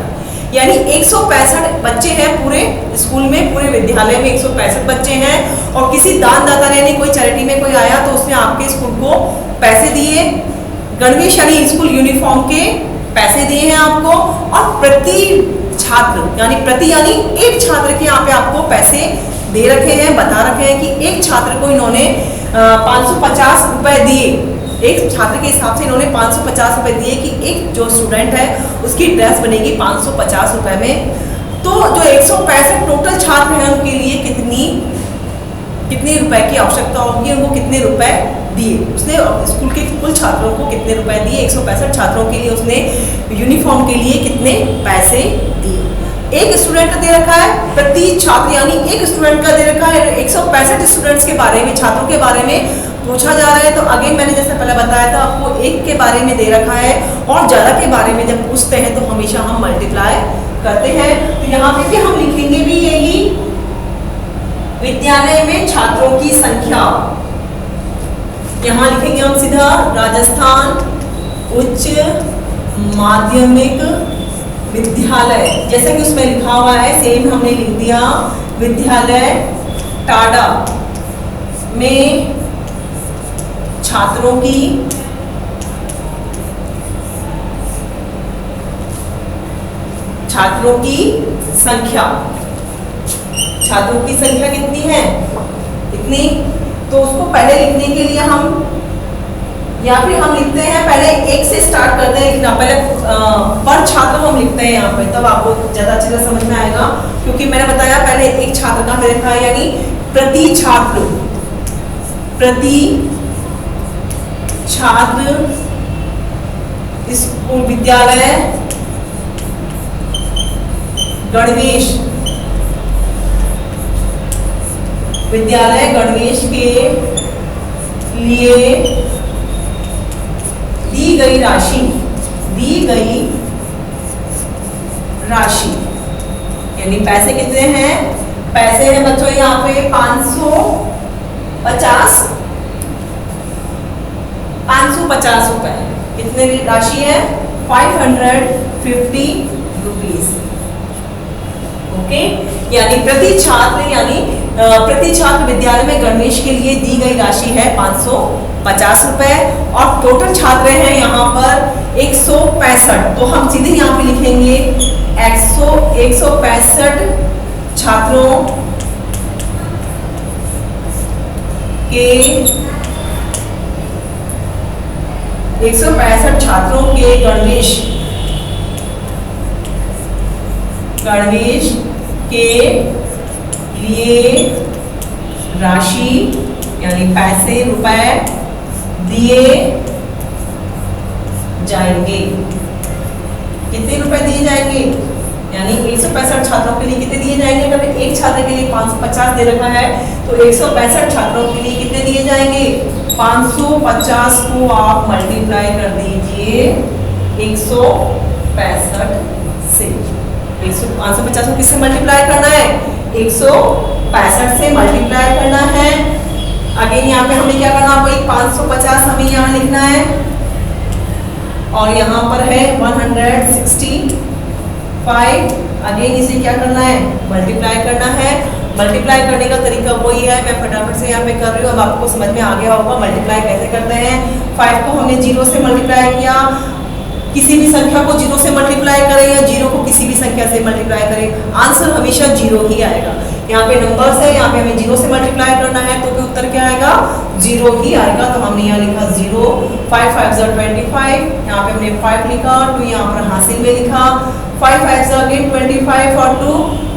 यानी 165 बच्चे हैं पूरे स्कूल में, पूरे विद्यालय में 165 बच्चे हैं। और किसी दानदाता ने, कोई चैरिटी में कोई आया तो उसने आपके स्कूल को पैसे दिए, गणवेश यानी स्कूल यूनिफॉर्म के पैसे दिए हैं आपको, और प्रति छात्र यानी प्रति यानी एक छात्र के यहाँ पे आपको पैसे दे रखे हैं, बता रखे हैं कि एक छात्र को इन्होंने 550 रुपए दिए। एक छात्र के हिसाब से इन्होंने 550 रुपए दिए कि एक जो स्टूडेंट है उसकी ड्रेस बनेगी 550 रुपए में। तो जो 165 टोटल छात्र हैं उनके लिए कितने रुपए की आवश्यकता होगी, उनको कितने रुपए दिए उसने, स्कूल के कुल छात्रों को कितने रुपए दिए, 165 छात्रों के लिए उसने यूनिफॉर्म के लिए कितने पैसे दिए। एक स्टूडेंट का दे रखा है प्रति छात्र यानी एक स्टूडेंट का दे रखा है, 165 स्टूडेंट्स के बारे में, छात्रों के बारे में पूछा जा रहा है। तो अगेन मैंने जैसे पहले बताया था आपको एक के बारे में दे रखा है और ज़्यादा के बारे में जब पूछते हैं तो हमेशा हम मल्टीप्लाई करते हैं। तो यहाँ पे भी हम लिखेंगे भी यही, विद्यालय में छात्रों की संख्या, यहाँ लिखेंगे हम सीधा राजस्थान उच्च माध्यमिक विद्यालय, जैसे कि उसमें लिखा हुआ है सेम हमने लिख दिया, विद्यालय टाडा में छात्रों की संख्या, छात्रों की संख्या कितनी है, इतनी। तो उसको पहले लिखने के लिए हम या फिर हम लिखते हैं पहले एक से स्टार्ट करते हैं लिखना, पहले पर छात्र हम लिखते हैं यहाँ पे, तब आपको ज़्यादा अच्छे से समझ में आएगा। क्योंकि मैंने बताया पहले एक छात्र का मेरे था यानी प्रति छात्र स्कूल विद्यालय गणवेश के लिए दी गई राशि यानी पैसे कितने हैं, पैसे हैं बच्चों यहाँ पे 550 रुपए। कितने राशि है 550 रुपीज। ओके, यानी प्रति छात्र विद्यालय में गणवेश के लिए दी गई राशि है 550 रुपए और टोटल छात्र हैं यहाँ पर 165। तो हम सीधे यहाँ पे लिखेंगे 165 छात्रों के 165 छात्रों के गणवेश के लिए राशि यानी पैसे रुपए दिए जाएंगे। कितने रुपए दिए जाएंगे यानी 165 छात्रों के लिए कितने दिए जाएंगे, अगर एक छात्र के लिए 550 दे रखा है तो 165 छात्रों के लिए कितने दिए जाएंगे, 550 को आप मल्टीप्लाई कर दीजिए 165 से। 550 को किससे मल्टीप्लाई करना है, 165 से मल्टीप्लाई करना है। अगेन यहाँ पे हमें क्या करना है, 550 हमें यहाँ लिखना है और यहाँ पर है 165। अगेन इसे क्या करना है, मल्टीप्लाई करना है। मल्टीप्लाई करने का तरीका वही है, मैं फटाफट से यहाँ पे कर रही हूँ, अब आपको समझ में आ गया होगा मल्टीप्लाई कैसे करते हैं। 5 को हमने 0 से मल्टीप्लाई किया, किसी भी संख्या को 0 से मल्टीप्लाई करें या 0 को किसी भी संख्या से मल्टीप्लाई करें, आंसर हमेशा 0 ही आएगा। यहाँ पे नंबर्स है, यहाँ पे हमें 0 से मल्टीप्लाई करना है तो भी उत्तर क्या आएगा, 0 ही आएगा। तो हमने यहाँ लिखा 0, 5 5 25, यहाँ पे हमने 5 लिखा, 2 यहाँ पर हासिल में लिखा, 5 5 अगेन 25 और 2,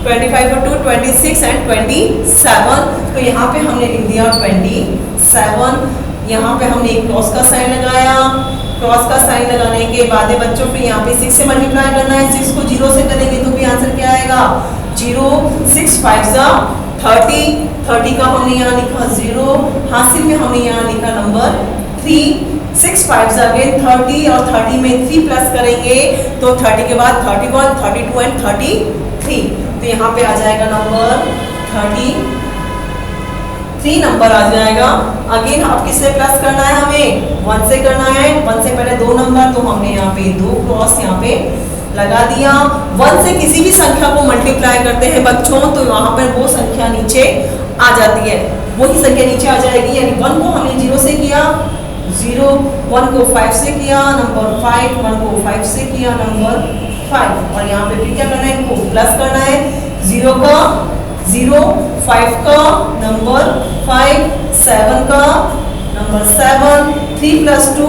25 और 2 26 एंड 27। तो यहाँ पे हमने लिख दिया 27। यहाँ पे हमने एक क्रॉस का साइन लगाया, क्रॉस का साइन लगाने के बाद बच्चों फिर यहाँ पे 6 से मल्टीप्लाई करना है। 6 को 0 से करेंगे तो भी आंसर क्या आएगा, 0, 6 5 30, 30 का हमने यहाँ लिखा 0, हासिल में हमने यहाँ लिखा नंबर 3, 6 5 अगेन 30 और 30 में 3 प्लस करेंगे तो 30 के बाद 31, 32 एंड 33। तो यहाँ पे आ जाएगा नंबर 33 नंबर आ जाएगा। अगेन अब किससे प्लस करना है, हमें 1 से करना है। 1 से पहले 2 नंबर, तो हमने यहाँ पे 2 क्रॉस यहाँ पे लगा दिया। 1 से किसी भी संख्या को मल्टीप्लाई करते हैं बच्चों तो यहाँ पर वो संख्या नीचे आ जाती है, वही संख्या नीचे आ जाएगी। यानी 1 को हमने 0 से किया 0, 1 को 5 से किया नंबर 5, 1 को 5 से किया नंबर 5 और यहाँ पे फिर क्या करना है, इनको प्लस करना है। 0 का 0, 5 का नंबर 5, 7 का नंबर 7, 3 + 2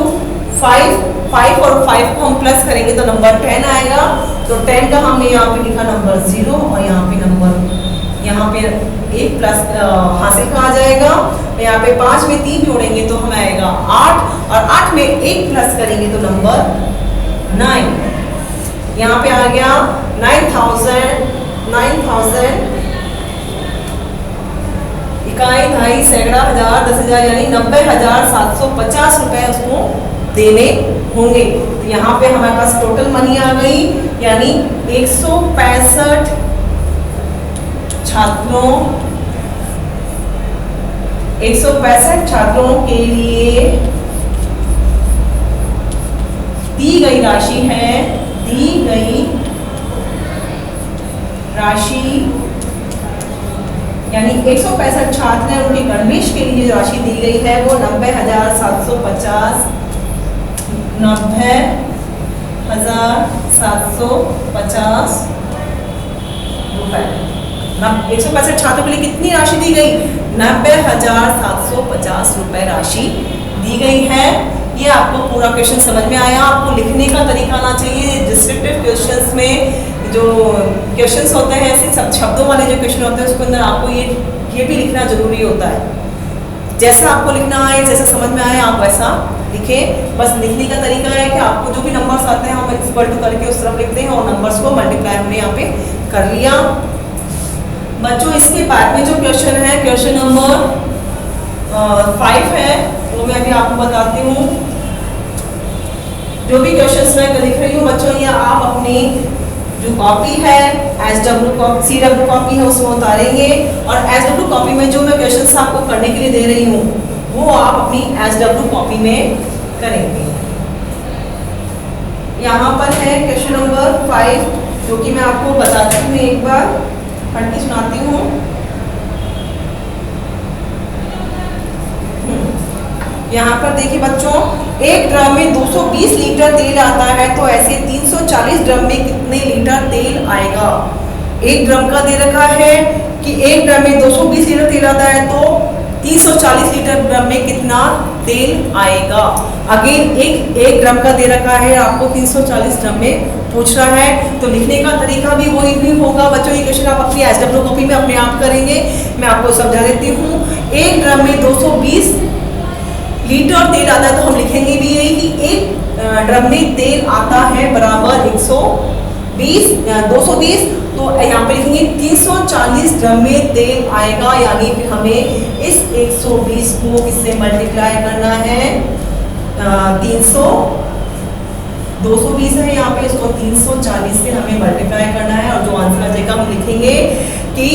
5, 5 और 5 को हम प्लस करेंगे तो नंबर 10 आएगा। तो 10 का हमने यहाँ पे लिखा नंबर 0 और यहाँ पे नंबर, यहाँ पे एक प्लस हासिल का आ जाएगा। यहाँ पे 5 में 3 जोड़ेंगे तो हमें आएगा 8 और 8 में 1 प्लस करेंगे तो नंबर 9। यहाँ पे आ गया 9000, 9000 इकाई, ढाई, सैकड़ा, हजार, 10,000 यानी 90,750 रुपए उसको देने होंगे। तो यहाँ पे हमारे पास टोटल मनी आ गई, यानी 165 छात्रों, 165 छात्रों के लिए दी गई राशि है, दी गई राशि यानी 165 छात्र हैं, उनके गणवेश के लिए जो राशि दी गई है वो 90,750, 90,750 रुपए। 165 छात्रों के लिए कितनी राशि दी गई, 90,750 रुपए राशि दी गई है। ये आपको पूरा क्वेश्चन समझ में आया। आपको लिखने का तरीका आना चाहिए। डिस्क्रिप्टिव क्वेश्चंस में जो क्वेश्चंस होते हैं, ऐसे सब शब्दों वाले जो क्वेश्चन होते हैं उसके अंदर आपको ये भी लिखना जरूरी होता है। जैसा आपको लिखना आए, जैसा समझ में आए आप वैसा लिखें। बस लिखने का तरीका है कि आपको जो भी नंबर्स आते हैं हम इक्वल टू करके उस तरफ लिखते हैं और नंबर्स को मल्टीप्लाई हमने यहाँ पे कर लिया। बच्चों इसके बाद में जो क्वेश्चन है, क्वेश्चन नंबर 5 है, वो मैं अभी आपको बताती हूँ। जो भी क्वेश्चंस मैं लिख रही हूँ बच्चों, ये आप अपनी जो कॉपी है SW कॉपी, CW कॉपी है उसमें उतारेंगे और SW कॉपी में जो मैं क्वेश्चंस आपको करने के लिए दे रही हूँ वो आप अपनी SW कॉपी में करेंगे। यहाँ पर है क्वेश्चन नंबर 5 जो कि मैं आपको बताती हूँ, एक बार पढ़ के सुनाती हूँ। यहाँ पर देखिए बच्चों, एक ड्रम में 220 लीटर तेल आता है तो ऐसे 340 ड्रम में कितने लीटर तेल आएगा। एक ड्रम का दे रखा है कि एक ड्रम में 220 लीटर तेल आता है तो 340 लीटर ड्रम में कितना तेल आएगा। अगेन एक ड्रम का दे रखा है, आपको 340 ड्रम में पूछ रहा है, तो लिखने का तरीका भी वही भी होगा बच्चों। ये क्वेश्चन आप अपनी SW कॉपी में अपने आप करेंगे। मैं आपको समझा देती हूँ। एक ड्रम में 220 लीटर तेल आता है तो हम लिखेंगे भी यही कि एक ड्रम में तेल आता है बराबर 220, तो यहाँ पे लिखेंगे 340 ड्रम में तेल आएगा, यानी फिर हमें इस 120 को किससे मल्टीप्लाई करना है, 220 है यहाँ पे, इसको 340 से हमें मल्टीप्लाई करना है और जो आंसर आ जाएगा हम लिखेंगे कि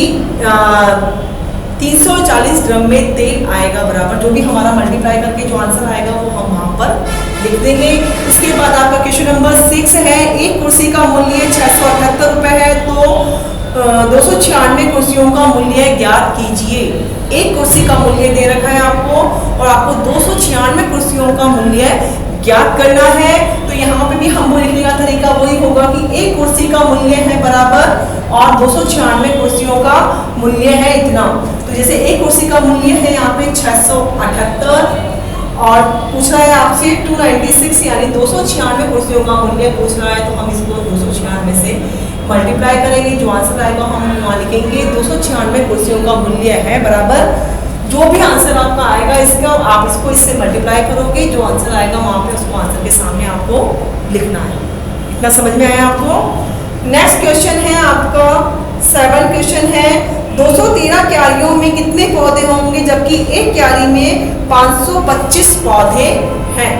340 ड्रम में तेल आएगा बराबर, जो भी हमारा मल्टीप्लाई करके जो आंसर आएगा वो हम वहाँ पर लिख देंगे। इसके बाद आपका क्वेश्चन नंबर 6 है। एक कुर्सी का मूल्य 678 रुपए है तो 296 कुर्सियों का मूल्य ज्ञात कीजिए। एक कुर्सी का मूल्य दे रखा है आपको और आपको 296 कुर्सियों का मूल्य ज्ञात करना है। तो यहाँ पे भी हम लिखने का तरीका वही होगा कि एक कुर्सी का मूल्य है बराबर और 296 कुर्सियों का मूल्य है इतना। तो जैसे एक कुर्सी का मूल्य है यहाँ पे 678 और पूछ रहा है आपसे 296 यानी 296 कुर्सियों का मूल्य पूछ रहा है, तो हम इसको 296 से मल्टीप्लाई करेंगे। जो आंसर आएगा हम वहाँ लिखेंगे 296 कुर्सियों का मूल्य है बराबर, जो भी आंसर आपका आएगा इसका आप इसको इससे मल्टीप्लाई करोगे, जो आंसर आएगा वहाँ पे उसको आंसर के सामने आपको लिखना है। इतना समझ में आया आपको। नेक्स्ट क्वेश्चन है आपका 7 क्वेश्चन है। 213 क्यारियों में कितने पौधे होंगे जबकि एक क्यारी में 525 पौधे हैं।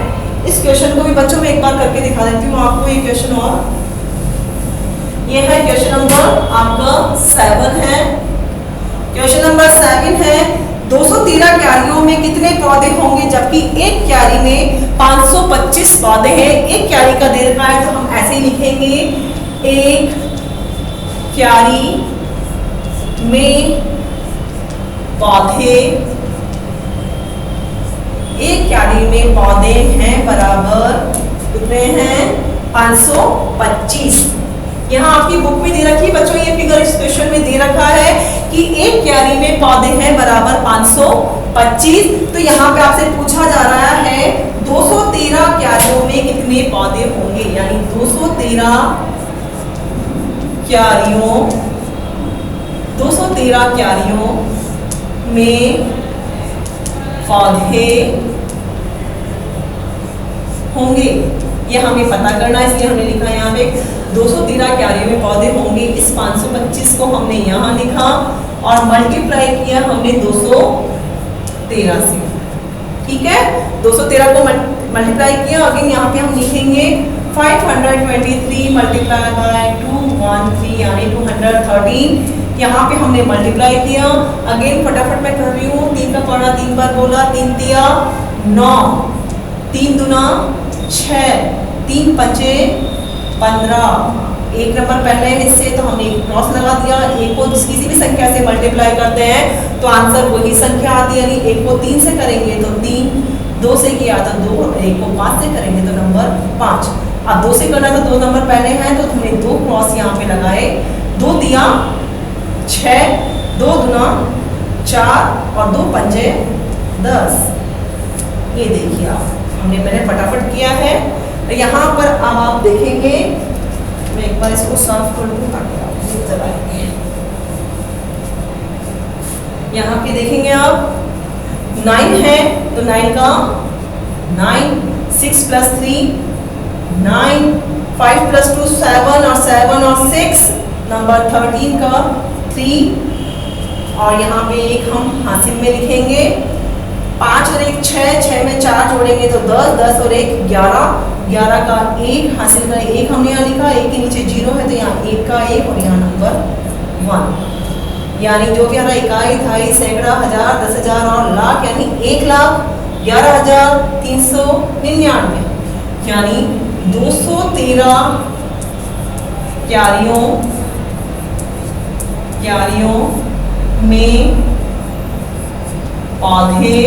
इस क्वेश्चन को भी बच्चों में एक बार करके दिखा देती हूँ आपको। ये क्वेश्चन और ये है क्वेश्चन नंबर आपका 7 है। क्वेश्चन नंबर 7 है 213 क्यारियों में कितने पौधे होंगे जबकि एक क्यारी में 525 पौधे हैं। एक क्यारी का दे रखा है तो हम ऐसे ही लिखेंगे, एक क्यारी में पौधे, एक क्यारी में पौधे हैं बराबर कितने हैं 525। यहाँ आपकी बुक में दे रखी है बच्चों, ये फिगर इस क्वेश्चन में दे रखा है कि एक क्यारी में पौधे हैं बराबर 525। तो यहाँ पे आपसे पूछा जा रहा है 213 क्यारियों में कितने पौधे होंगे, यानी 213 क्यारियों में पौधे होंगे, ये हमें पता करना है, इसलिए हमने लिखा है यहाँ पे 213 क्यारियों में पौधे होंगे। इस 525 को हमने यहाँ लिखा और मल्टीप्लाई किया हमने 213 से, ठीक है। 213 को मल्टीप्लाई किया, अगेन यहाँ पे हम लिखेंगे 523 मल्टीप्लाई बाय 213 यानी 213। यहाँ पे हमने मल्टीप्लाई किया, अगेन फटाफट मैं कर रही हूँ, 3 का पढ़ा 3 बार बोला, 3 तिया 9, 3 दूना 6, 3 पंचे 15, एक नंबर पहले हिस्से तो हमने एक क्रॉस लगा दिया। एक को किसी भी संख्या से मल्टीप्लाई करते हैं तो आंसर वही संख्या आती है, यानी एक को 3 से करेंगे तो 3, 2 से किया तो 2, एक को 5 से करेंगे तो नंबर 5। अब 2 से करना तो 2 नंबर पहले हैं तो हमने 2 क्रॉस यहाँ पे लगाए, 2 दिया 6, 2 दूना 4 और 2 पंजे 10। ये देखिए आप, मैंने फटाफट किया है। यहाँ पर अब आप देखेंगे, मैं एक बार इसको साफ कर दूँ ताकि आप नजर आएंगे। यहाँ पे देखेंगे आप 9 है तो 9 का 9, 6 + 3 9, 5 + 2 7 और 7 और 6 नंबर 13 का 3 और यहाँ पे एक हम हासिल में लिखेंगे 5 और 1 6, 6 में 4 जोड़ेंगे तो 10, 10 और 1 11, 11 का 1 हासिल का 1 हमने यहाँ लिखा, 1 के नीचे 0 है तो यहाँ 1 का 1 और यहाँ नंबर 1, यानी जो कि हमारा इकाई, दहाई, सैकड़ा, हजार, 10,000 और लाख, यानी 1,11,399, यानी 213 क्यारियों में पौधे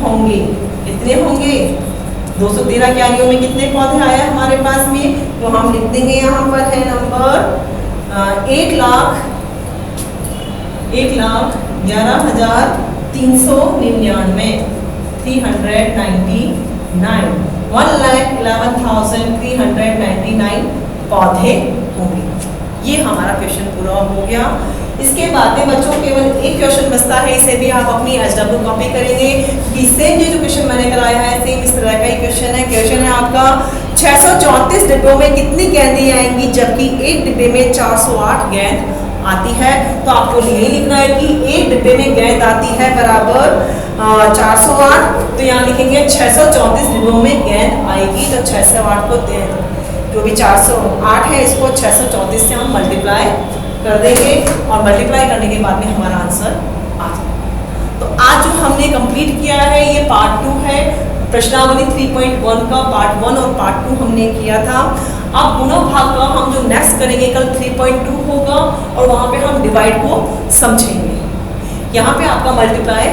होंगे। कितने होंगे? 213 क्यारियों में कितने पौधे आए हमारे पास में, तो हम लिख देंगे यहाँ पर है नंबर 1,11,399 1,11,399 पौधे होंगे। ये हमारा क्वेश्चन पूरा हो गया। इसके बाद में बच्चों केवल एक क्वेश्चन बचता है, इसे भी आप अपनी HW कॉपी करेंगे कि सेम ये जो क्वेश्चन मैंने कराया है सेम इस तरह का ही क्वेश्चन है। क्वेश्चन है आपका 634 डिब्बों में कितनी गेंदें आएंगी जबकि एक डिब्बे में 408 गेंद आती है। तो आपको यही लिखना है कि एक डिब्बे में गेंद आती है बराबर 408, तो यहाँ लिखेंगे 634 डिब्बों में गेंद आएगी, तो 608 को जो भी 408 है इसको 634 से हम मल्टीप्लाई कर देंगे और मल्टीप्लाई करने के बाद में हमारा आंसर आ जाएगा। तो आज जो हमने कंप्लीट किया है ये पार्ट 2 है, प्रश्नावली 3.1 का पार्ट 1 और पार्ट 2 हमने किया था। अब गुणा भाग का हम जो नेक्स्ट करेंगे कल 3.2 होगा और वहाँ पे हम डिवाइड को समझेंगे। यहाँ पे आपका मल्टीप्लाई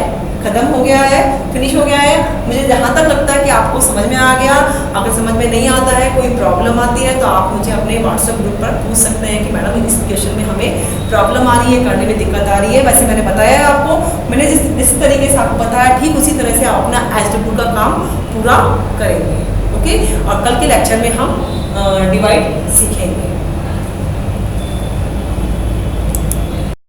खत्म हो गया है, फिनिश हो गया है। मुझे जहाँ तक लगता है कि आपको समझ में आ गया। अगर समझ में नहीं आता है, कोई प्रॉब्लम आती है तो आप मुझे अपने व्हाट्सएप ग्रुप पर पूछ सकते हैं कि मैडम इस क्वेश्चन में हमें प्रॉब्लम आ रही है, करने में दिक्कत आ रही है। वैसे मैंने बताया है आपको, मैंने जिस तरीके से आपको बताया ठीक उसी तरह से आप अपना HW का काम पूरा करेंगे। ओके, और कल के लेक्चर में हम डिवाइड सीखेंगे।